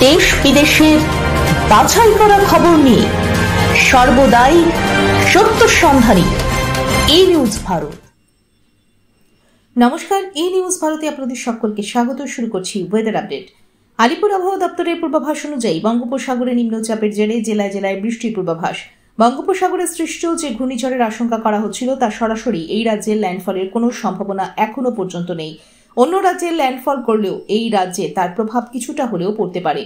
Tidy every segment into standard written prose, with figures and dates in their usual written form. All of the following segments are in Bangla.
দেশ বিদেশের বাছাই করা খবর নিয়ে সর্বদাই সত্য সন্ধানী ই নিউজ ভারত। নমস্কার, ই নিউজ ভারতে আপনাদের সকলকে স্বাগত। শুরু করছি ওয়েদার আপডেট। আলিপুর আবহাওয়া দপ্তরের পূর্বাভাস অনুযায়ী বঙ্গোপসাগরে নিম্নচাপের জেরে জেলায় জেলায় বৃষ্টির পূর্বাভাস। বঙ্গোপসাগরে সৃষ্ট যে ঘূর্ণিঝড়ের আশঙ্কা করা হচ্ছিল তা সরাসরি এই রাজ্যের ল্যান্ডফলের কোনো সম্ভাবনা এখনো পর্যন্ত নেই। অন্য রাজ্যে ল্যান্ডফল করলেও এই রাজ্যে তার প্রভাব কিছুটা হলেও পড়তে পারে।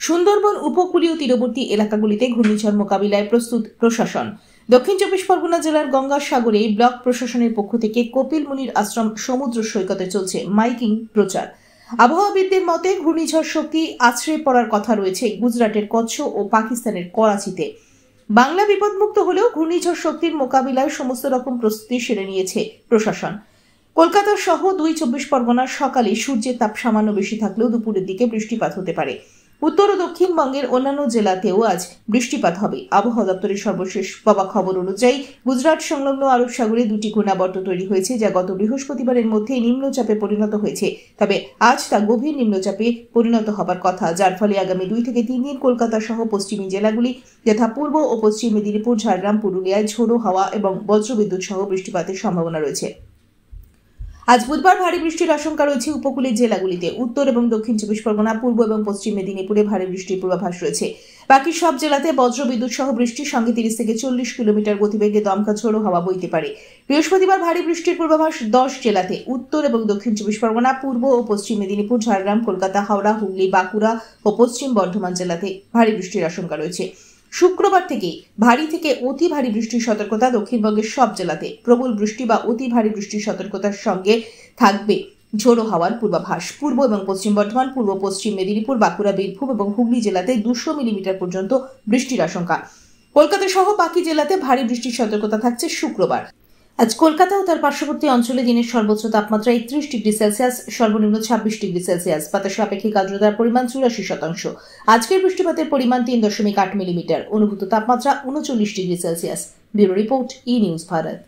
সুন্দরবন উপকূলীয় তীরবর্তী এলাকাগুলিতে ঘূর্ণিঝড় মোকাবিলায় প্রস্তুত প্রশাসন। দক্ষিণ চব্বিশ পরগনা জেলার গঙ্গাসাগরে ব্লক প্রশাসনের পক্ষ থেকে কপিল মুনির আশ্রম সমুদ্র সৈকতে চলছে মাইকিং প্রচার। আবহাওয়াবিদদের মতে ঘূর্ণিঝড় শক্তি আছড়ে পড়ার কথা রয়েছে গুজরাটের কচ্ছ ও পাকিস্তানের করাচিতে। বাংলা বিপদমুক্ত হলেও ঘূর্ণিঝড় শক্তির মোকাবিলায় সমস্ত রকম প্রস্তুতি সেরে নিয়েছে প্রশাসন। কলকাতা সহ ২ পরগনার সকালে সূর্যের তাপ সামান্য বেশি থাকলেও দুপুরের দিকে বৃষ্টিপাত হতে পারে। উত্তর ও দক্ষিণবঙ্গের অন্যান্য জেলাতেও আজ বৃষ্টিপাত হবে। আবহাওয়া দপ্তরের সর্বশেষ পাওয়া খবর অনুযায়ী গুজরাট সংলগ্ন আরব সাগরে দুটি ঘূর্ণাবর্ত তৈরি হয়েছে, যা গত বৃহস্পতিবারের মধ্যে নিম্নচাপে পরিণত হয়েছে। তবে আজ তা গভীর নিম্নচাপে পরিণত হবার কথা, যার ফলে আগামী 2 থেকে 3 দিন কলকাতা সহ পশ্চিমী জেলাগুলি যথা পূর্ব ও পশ্চিম মেদিনীপুর, ঝাড়গ্রাম, পুরুলিয়ায় ঝোড়ো হাওয়া এবং বজ্রবিদ্যুৎ সহ বৃষ্টিপাতের সম্ভাবনা রয়েছে। আজ বুধবার ভারী বৃষ্টির আশঙ্কা রয়েছে উপকূলের জেলাগুলিতে। উত্তর এবং দক্ষিণ চব্বিশ পরগনা, পূর্ব এবং পশ্চিম মেদিনীপুরে ভারী বৃষ্টির পূর্বাভাস রয়েছে। বাকি সব জেলাতে বজ্রবিদ্যুৎ সহ বৃষ্টির সঙ্গে 30 থেকে 40 কিলোমিটার গতিবেগে দমকা ঝোড়ো হাওয়া বইতে পারে। বৃহস্পতিবার ভারী বৃষ্টির পূর্বাভাস 10 জেলাতে। উত্তর এবং দক্ষিণ চব্বিশ পরগনা, পূর্ব ও পশ্চিম মেদিনীপুর, ঝাড়গ্রাম, কলকাতা, হাওড়া, হুগলি, বাঁকুড়া ও পশ্চিম বর্ধমান জেলাতে ভারী বৃষ্টির আশঙ্কা রয়েছে। শুক্রবার থেকে ভারী থেকে অতি ভারী বৃষ্টির সতর্কতা দক্ষিণবঙ্গের সব জেলাতে। প্রবল বৃষ্টি বা অতি ভারী বৃষ্টির সতর্কতার সঙ্গে থাকবে ঝোড়ো হাওয়ার পূর্বাভাস। পূর্ব এবং পশ্চিম বর্ধমান, পূর্ব পশ্চিম মেদিনীপুর, বাঁকুড়া, বীরভূম এবং হুগলি জেলাতে 200 মিলিমিটার পর্যন্ত বৃষ্টির আশঙ্কা। কলকাতা সহ বাকি জেলাতে ভারী বৃষ্টির সতর্কতা থাকছে শুক্রবার। আজ কলকাতা ও তার পার্শ্ববর্তী অঞ্চলে দিনের সর্বোচ্চ তাপমাত্রা 31 ডিগ্রি সেলসিয়াস, সর্বনিম্ন 26 ডিগ্রি সেলসিয়াস। বাতাসের আপেক্ষিক আর্দ্রতার পরিমাণ 84%। আজকের বৃষ্টিপাতের পরিমাণ 3.8 মিলিমিটার। অনুভূত তাপমাত্রা 39 ডিগ্রি সেলসিয়াস। ব্যুরো রিপোর্ট, ই নিউজ ভারত।